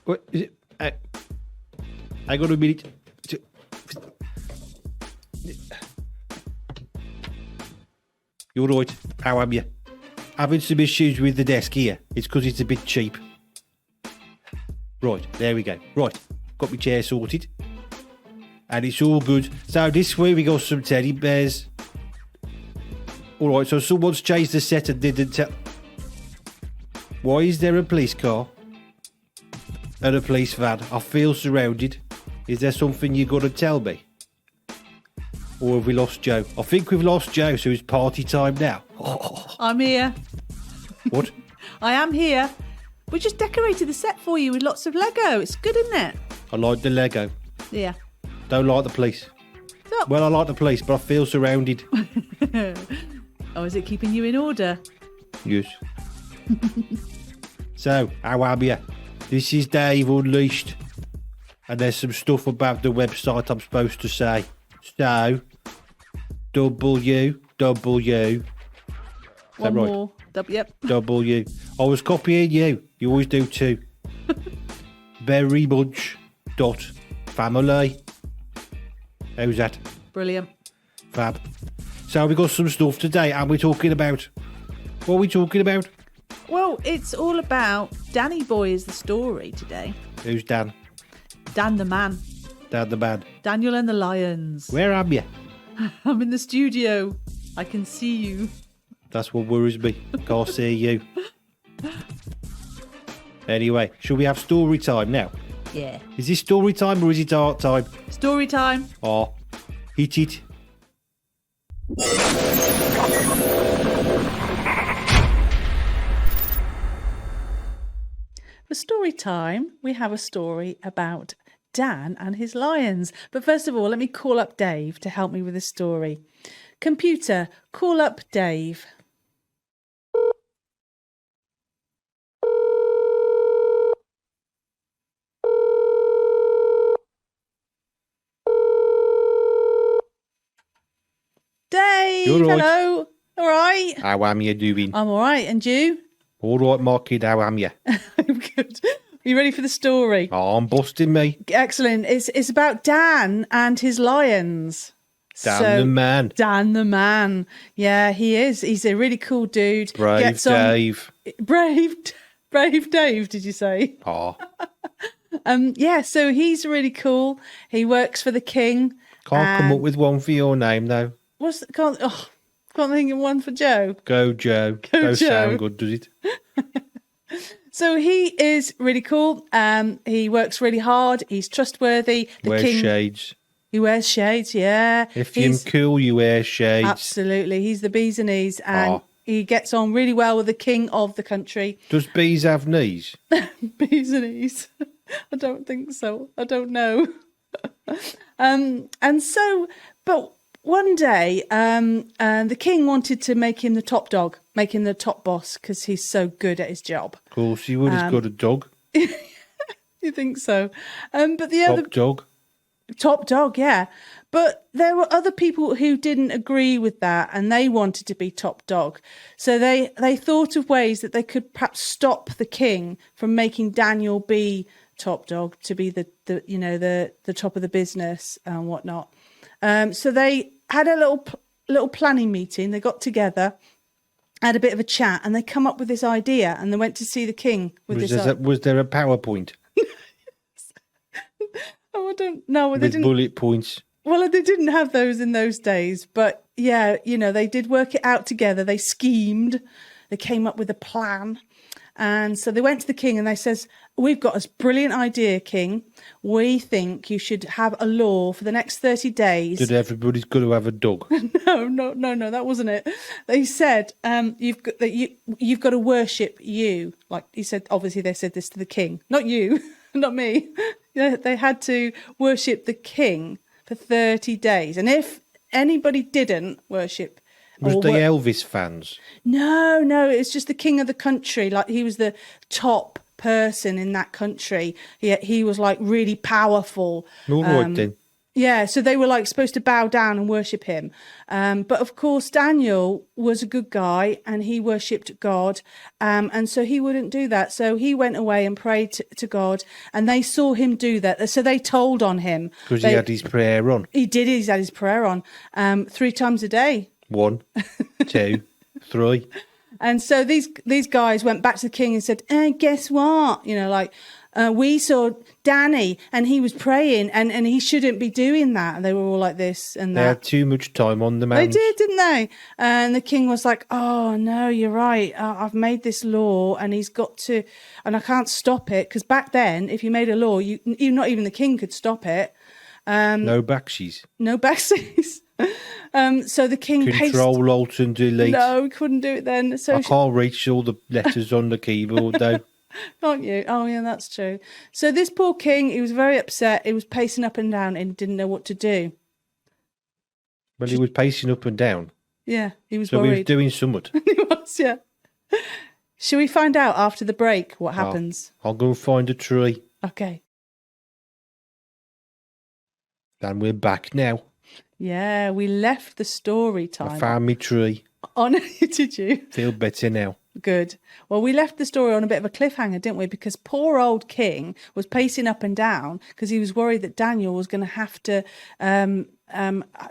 What is it? I got a minute. You're right. How am you? Having some issues with the desk here. It's because it's a bit cheap. Right, there we go. Right, got my chair sorted. And it's all good. So this week we got some teddy bears. Alright, so someone's changed the set and didn't tell... Why is there a police car? And a police van? I feel surrounded. Is there something you got to tell me? Or have we lost Joe? I think we've lost Joe, so it's party time now. I'm here. What? I am here. We just decorated the set for you with lots of Lego. It's good, isn't it? I like the Lego. Yeah. Don't like the police. So, Well, I like the police, but I feel surrounded. oh, is it keeping you in order? Yes. So, how are you? This is Dave Unleashed. And there's some stuff about the website I'm supposed to say. So, W. Is that One right? more. Yep. W. I was copying you. You always do too. Very much. Family. How's that? Brilliant. Fab. So we got some stuff today, and we're talking about... What are we talking about? Well, it's all about Danny Boy is the story today. Who's Dan? Dan the man. Dan the man. Daniel and the Lions. Where am you? I'm in the studio. I can see you. That's what worries me. Can't see you. Anyway, shall we have story time now? Yeah. Is this story time or is it art time? Story time. Oh, hit it. For story time, we have a story about Dan and his lions. But first of all, let me call up Dave to help me with this story. Computer, call up Dave. Dave, You're right. hello. All right. How am you doing? I'm all right. And you? All right, my kid, how am you? I'm good. Are you ready for the story? Oh, I'm busting me. Excellent. It's about Dan and his lions. Dan the man. Dan the man. Yeah, he is. He's a really cool dude. Brave Dave. Brave Dave, did you say? Oh, Yeah, so he's really cool. He works for the king. can't come up with one for your name, though. Can't think of one for Joe. Go, Joe. Go, Don't Joe. sound good, does it? So he is really cool. He works really hard. He's trustworthy. Wears shades. He wears shades, yeah. If you're cool, you wear shades. Absolutely. He's the bee's knees, and he gets on really well with the king of the country. Does bees have knees? Bee's knees? I don't think so. I don't know. And so, but one day, the king wanted to make him the top dog, make him the top boss, because he's so good at his job. Of course, he would. He's got a dog. You think so? But the other... Top dog, yeah. But there were other people who didn't agree with that, and they wanted to be top dog. So they thought of ways that they could perhaps stop the king from making Daniel be top dog, to be the top of the business and whatnot. So they had a little planning meeting. They got together, had a bit of a chat, and they come up with this idea. And they went to see the king with this. Was there a PowerPoint? Oh, I don't know. With bullet points. Well, they didn't have those in those days, but yeah, they did work it out together. They schemed. They came up with a plan. And so they went to the king and they says, "We've got this brilliant idea, king. We think you should have a law for the next 30 days." That everybody's got to have a dog. No, that wasn't it. They said, you've got to worship you. Like he said, obviously they said this to the king, not you, not me. They had to worship the king for 30 days. And if anybody didn't worship... Was they Elvis fans? No, it's just the king of the country. Like he was the top person in that country. He was like really powerful. All right then. Yeah, so they were like supposed to bow down and worship him. But of course, Daniel was a good guy and he worshipped God. And so he wouldn't do that. So he went away and prayed to God and they saw him do that. So they told on him. Because he had his prayer on. He did. He's had his prayer on 3 times a day. 1, 2, 3. And so these guys went back to the king and said, guess what? You know, like, we saw Danny and he was praying and he shouldn't be doing that. And they were all like this and that. They had too much time on the man. They did, didn't they? And the king was like, oh, no, you're right. I've made this law and he's got to, and I can't stop it. Because back then, if you made a law, not even the king could stop it. No backshees. No backshees. So the king Control, Alt and Delete. No, we couldn't do it then. So I can't reach all the letters on the keyboard though. Can't you? Oh, yeah, that's true. So this poor king, he was very upset. He was pacing up and down and didn't know what to do. Well, he was pacing up and down. Yeah, he was so worried. So he was doing something. He was, yeah. Shall we find out after the break what happens? I'll go and find a tree. Okay. And we're back now. Yeah, we left the story time. I found me tree. Oh, no, did you? Feel better now. Good. Well, we left the story on a bit of a cliffhanger, didn't we? Because poor old king was pacing up and down because he was worried that Daniel was going to have to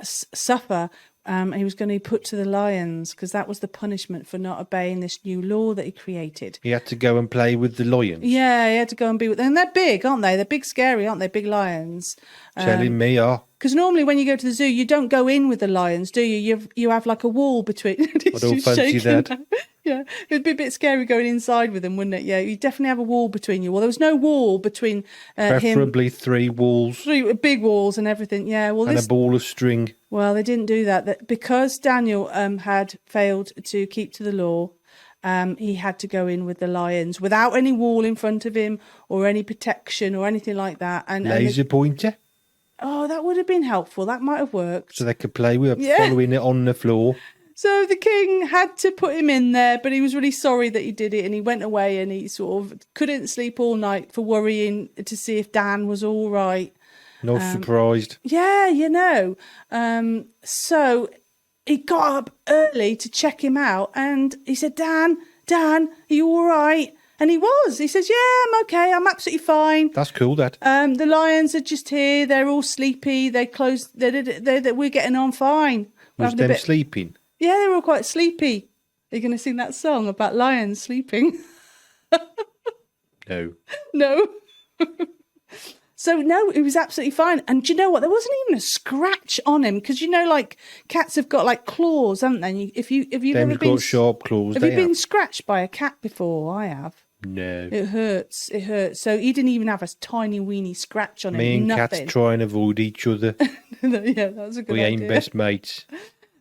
suffer. He was going to be put to the lions because that was the punishment for not obeying this new law that he created. He had to go and play with the lions. Yeah, he had to go and be with them. And they're big, aren't they? They're big, scary, aren't they? Big lions. Telling me, Because normally when you go to the zoo, you don't go in with the lions, do you? You have like a wall between. I don't fancy that. Yeah, it'd be a bit scary going inside with them, wouldn't it? Yeah, you definitely have a wall between you. Well, there was no wall between Preferably 3 walls. 3 big walls and everything. Yeah, well, and a ball of string. Well, they didn't do that. Because Daniel had failed to keep to the law. He had to go in with the lions without any wall in front of him or any protection or anything like that. And laser pointer. Oh, that would have been helpful. That might have worked. So they could play with it, following it on the floor. So the king had to put him in there, but he was really sorry that he did it. And he went away and he sort of couldn't sleep all night for worrying to see if Dan was all right. Not surprised. Yeah, you know. So he got up early to check him out and he said, Dan, are you all right? And he was. He says, yeah, I'm okay. I'm absolutely fine. That's cool, Dad. The lions are just here. They're all sleepy. They closed. We're getting on fine. Was them sleeping? Yeah, they were all quite sleepy. Are you going to sing that song about lions sleeping? No. No. So, no, it was absolutely fine. And do you know what? There wasn't even a scratch on him. Because, you know, like, cats have got, like, claws, haven't they? If you've ever been... got sharp claws. Have you been scratched by a cat before? I have. No. It hurts. It hurts. So he didn't even have a tiny weeny scratch on him. Me and nothing. cats try and avoid each other. Yeah, that's a good idea. We ain't best mates.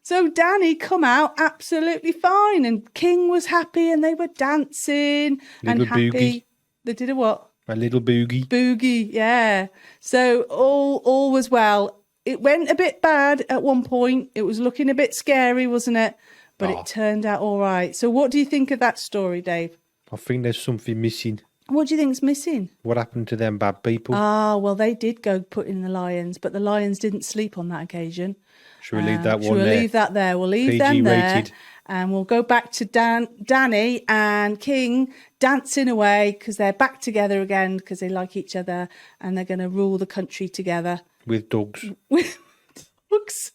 So Danny come out absolutely fine, and King was happy, and they were dancing and happy. Boogie. They did a what? A little boogie. Boogie, yeah. So all was well. It went a bit bad at one point. It was looking a bit scary, wasn't it? But it turned out all right. So what do you think of that story, Dave? I think there's something missing. What do you think's missing? What happened to them bad people? Well, they did go put in the lions, but the lions didn't sleep on that occasion. Should we leave that one there? We'll leave that there. We'll leave them there. Rated. And we'll go back to Danny and King dancing away because they're back together again because they like each other and they're going to rule the country together. With dogs. With dogs.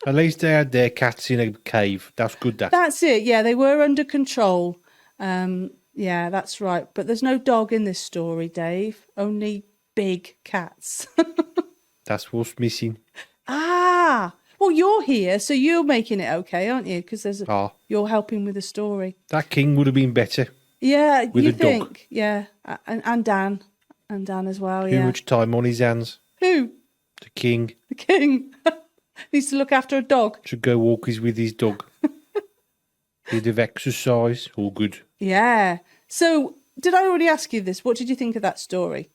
At least they had their cats in a cave. That's good. That's it. Yeah, they were under control. Yeah, that's right. But there's no dog in this story, Dave. Only big cats. That's what's missing. Well, you're here, so you're making it okay, aren't you? Because you're helping with the story. That king would have been better. Yeah, with you a think? Dog. Yeah, and Dan as well. Too much time on his hands. Who? The king. The king needs to look after a dog. Should go walkies with his dog. Bit of exercise, all good. Yeah. So, did I already ask you this? What did you think of that story?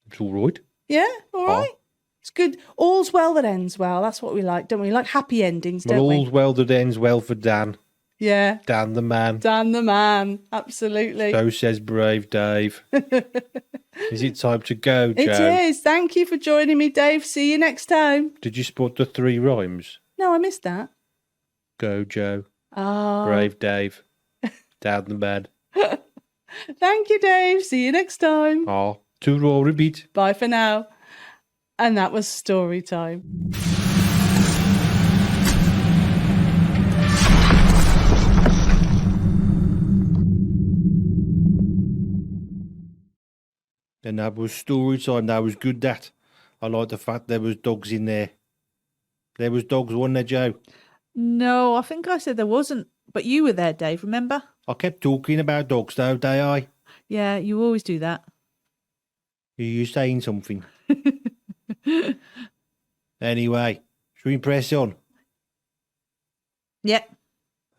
It's all right. Yeah, all right. It's good. All's well that ends well. That's what we like, don't we? We like happy endings, don't we? All's well that ends well for Dan. Yeah. Dan the man. Dan the man. Absolutely. So says brave Dave. Is it time to go, Joe? It is. Thank you for joining me, Dave. See you next time. Did you spot the 3 rhymes? No, I missed that. Go, Joe. Oh. Brave Dave. Dan the man. Thank you, Dave. See you next time. Oh, to roll repeat. Bye for now. And that was story time. And that was story time. That was good, that. I like the fact there was dogs in there. There was dogs, wasn't there, Joe? No, I think I said there wasn't. But you were there, Dave, remember? I kept talking about dogs, though, did I? Yeah, you always do that. Are you saying something? Anyway, should we press on? Yeah.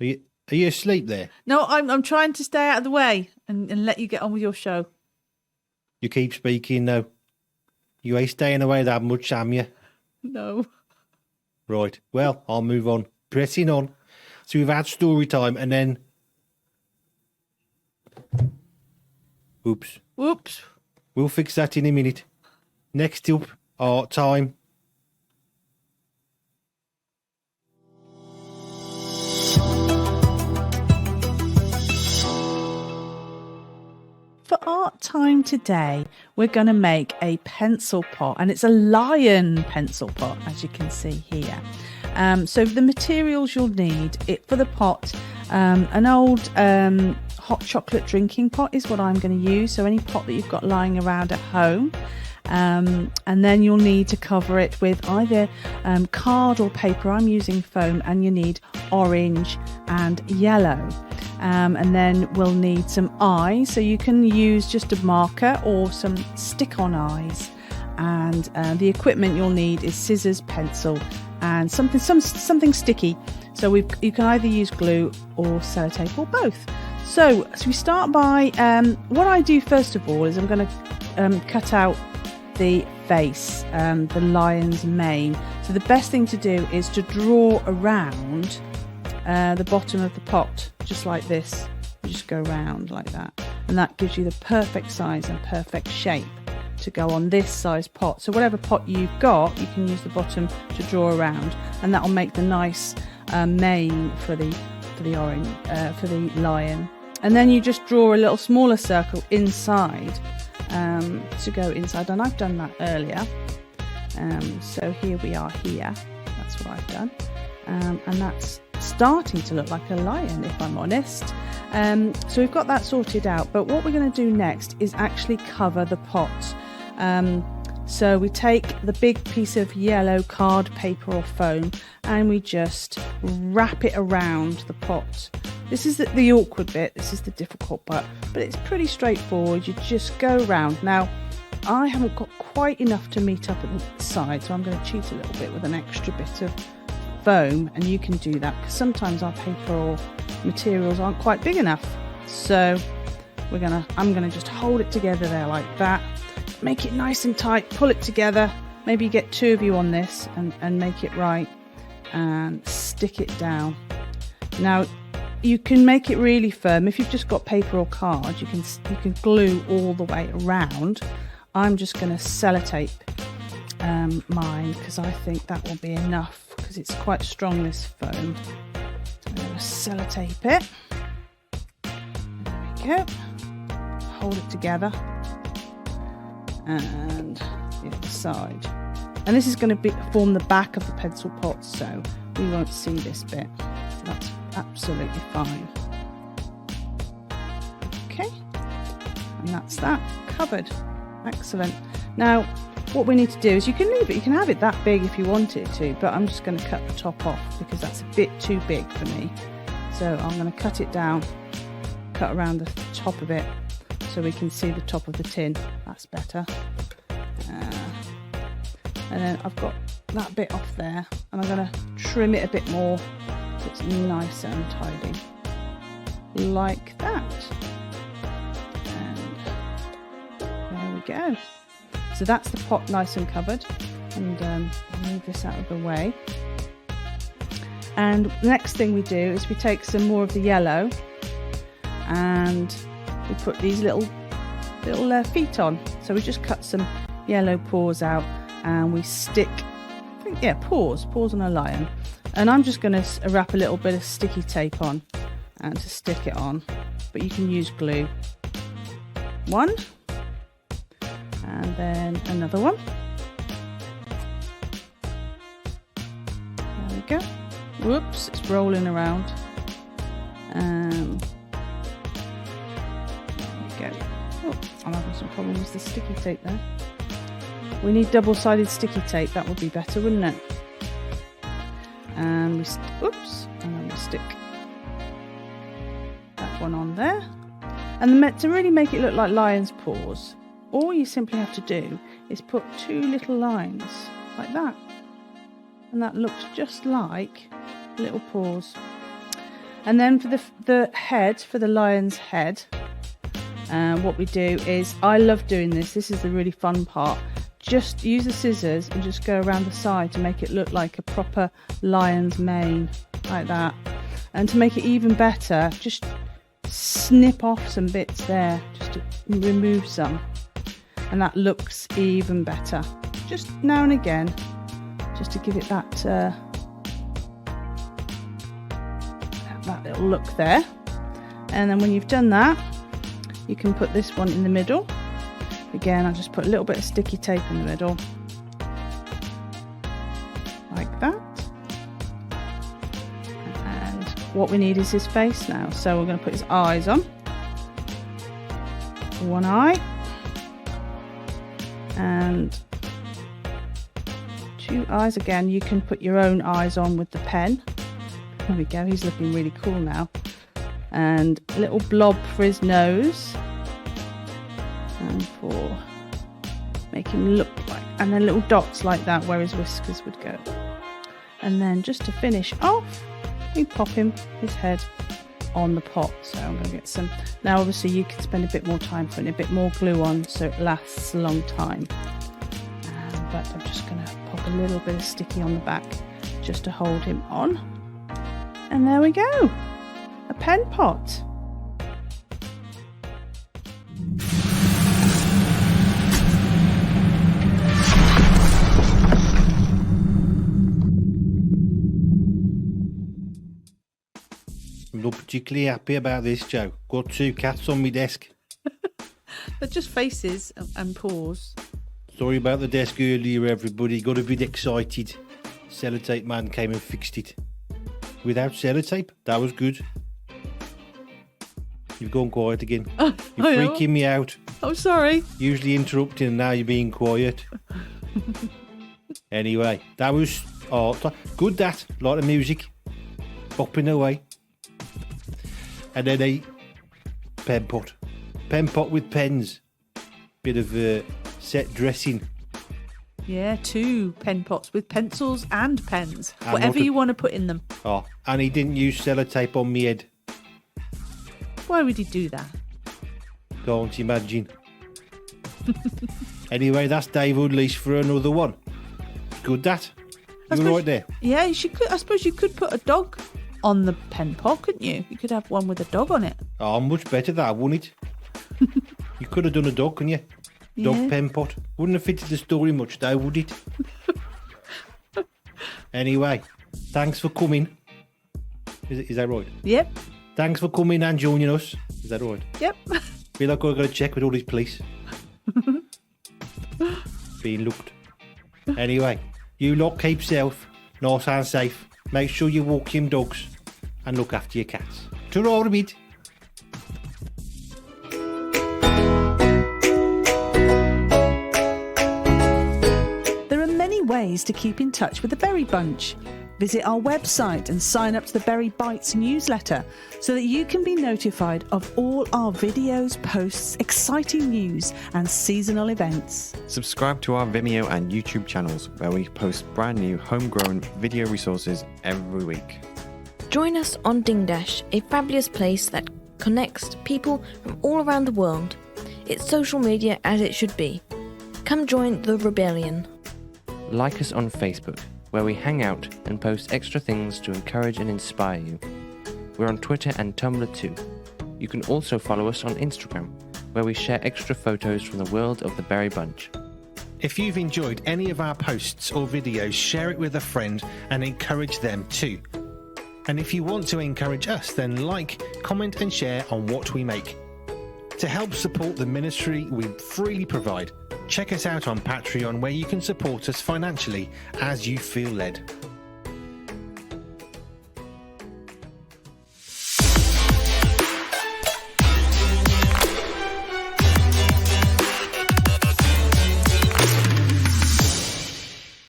Are you asleep there? No, I'm trying to stay out of the way and let you get on with your show. You keep speaking, though. You ain't staying away that much, am you? No. Right. Well, I'll move on. Pressing on. So we've had story time and then... Oops. Whoops. We'll fix that in a minute. Next up, our time. For art time today, we're going to make a pencil pot, and it's a lion pencil pot, as you can see here. So the materials you'll need for the pot, an old hot chocolate drinking pot is what I'm going to use. So any pot that you've got lying around at home. And then you'll need to cover it with either card or paper. I'm using foam, and you need orange and yellow. And then we'll need some eyes, so you can use just a marker or some stick-on eyes. And the equipment you'll need is scissors, pencil, and something sticky. So you can either use glue or sellotape or both. So we start by what I do first of all is I'm going to cut out the face, the lion's mane. So the best thing to do is to draw around the bottom of the pot, just like this. You just go around like that, and that gives you the perfect size and perfect shape to go on this size pot. So whatever pot you've got, you can use the bottom to draw around, and that will make the nice mane for the lion. And then you just draw a little smaller circle inside to go inside, and I've done that earlier. So here we are here. That's what I've done, and that's starting to look like a lion, if I'm honest. So we've got that sorted out, but what we're going to do next is actually cover the pot. So we take the big piece of yellow card paper or foam, and we just wrap it around the pot. This is the awkward bit, this is the difficult part, but it's pretty straightforward. You just go round. Now, I haven't got quite enough to meet up at the side, so I'm going to cheat a little bit with an extra bit of foam, and you can do that because sometimes our paper or materials aren't quite big enough. So I'm gonna just hold it together there like that, make it nice and tight, pull it together. Maybe get 2 of you on this and make it right, and stick it down. Now you can make it really firm. If you've just got paper or card, you can glue all the way around. I'm just going to sellotape mine because I think that will be enough, because it's quite strong, this foam. I'm going to sellotape it. There we go. Hold it together, and the other side. And this is going to form the back of the pencil pot, so we won't see this bit. That's absolutely fine. Okay, and that's that covered. Excellent. Now what we need to do is, you can leave it, you can have it that big if you want it to, but I'm just going to cut the top off because that's a bit too big for me. So I'm going to cut it down, cut around the top of it so we can see the top of the tin. That's better. And then I've got that bit off there, and I'm going to trim it a bit more so it's nice and tidy, like that. And there we go. So that's the pot nice and covered, and I'll move this out of the way. And the next thing we do is we take some more of the yellow and we put these little feet on. So we just cut some yellow paws out and we stick, paws on a lion. And I'm just going to wrap a little bit of sticky tape on and to stick it on, but you can use glue. One, and then another one. There we go. Whoops, it's rolling around. There we go. Oh, I'm having some problems with the sticky tape there. We need double-sided sticky tape. That would be better, wouldn't it? And and then we stick that one on there. And to really make it look like lion's paws, all you simply have to do is put 2 little lines like that. And that looks just like little paws. And then for the head, for the lion's head, what we do is, I love doing this. This is the really fun part. Just use the scissors and just go around the side to make it look like a proper lion's mane, like that. And to make it even better, just snip off some bits there, just to remove some. And that looks even better. Just now and again, just to give it that little look there. And then when you've done that, you can put this one in the middle. Again, I'll just put a little bit of sticky tape in the middle, like that. And what we need is his face now. So we're going to put his eyes on. One eye. And 2 eyes. Again, you can put your own eyes on with the pen. There we go, he's looking really cool now. And a little blob for his nose. And for make him look like, and then little dots like that where his whiskers would go. And then just to finish off, we pop his head on the pot. So I'm going to get some. Now obviously you can spend a bit more time putting a bit more glue on so it lasts a long time. But I'm just going to pop a little bit of sticky on the back just to hold him on. And there we go, a pen pot. I'm not particularly happy about this, Joe. Got 2 cats on my desk. They're just faces and paws. Sorry about the desk earlier, everybody. Got a bit excited. Sellotape man came and fixed it. Without sellotape, that was good. You've gone quiet again. You're freaking me out. Oh, sorry. Usually interrupting and now you're being quiet. Anyway, that was good. That a lot of music, bopping away, and then a pen pot with pens. Bit of set dressing. Yeah, 2 pen pots with pencils and pens. And whatever you want to put in them. Oh, and he didn't use sellotape on me head. Why would he do that? Can't imagine. Anyway, that's Dave Unleashed for another one. Good, that. You were right there. Yeah, I suppose you could put a dog on the pen pot, couldn't you? You could have one with a dog on it. Oh, much better that, wouldn't it? You could have done a dog, couldn't you? Dog Yeah. pen pot. Wouldn't have fitted the story much though, would it? Anyway, thanks for coming. Is that right? Yep. Thanks for coming and joining us. Is that right? Yep. Feel like I've got to check with all these police. Being looked. Anyway, you lot keep safe, nice and safe. Make sure you walk your dogs and look after your cats. Ta-ra a bit. There are many ways to keep in touch with the Berry Bunch. Visit our website and sign up to the Berry Bites newsletter so that you can be notified of all our videos, posts, exciting news and seasonal events. Subscribe to our Vimeo and YouTube channels where we post brand new homegrown video resources every week. Join us on Ding Dash, a fabulous place that connects people from all around the world. It's social media as it should be. Come join the rebellion. Like us on Facebook. where we hang out and post extra things to encourage and inspire you. We're on Twitter and Tumblr too. You can also follow us on Instagram, where we share extra photos from the world of the Berry Bunch. If you've enjoyed any of our posts or videos, share it with a friend and encourage them too. And if you want to encourage us, then like, comment and share on what we make. To help support the ministry we freely provide, check us out on Patreon, where you can support us financially as you feel led.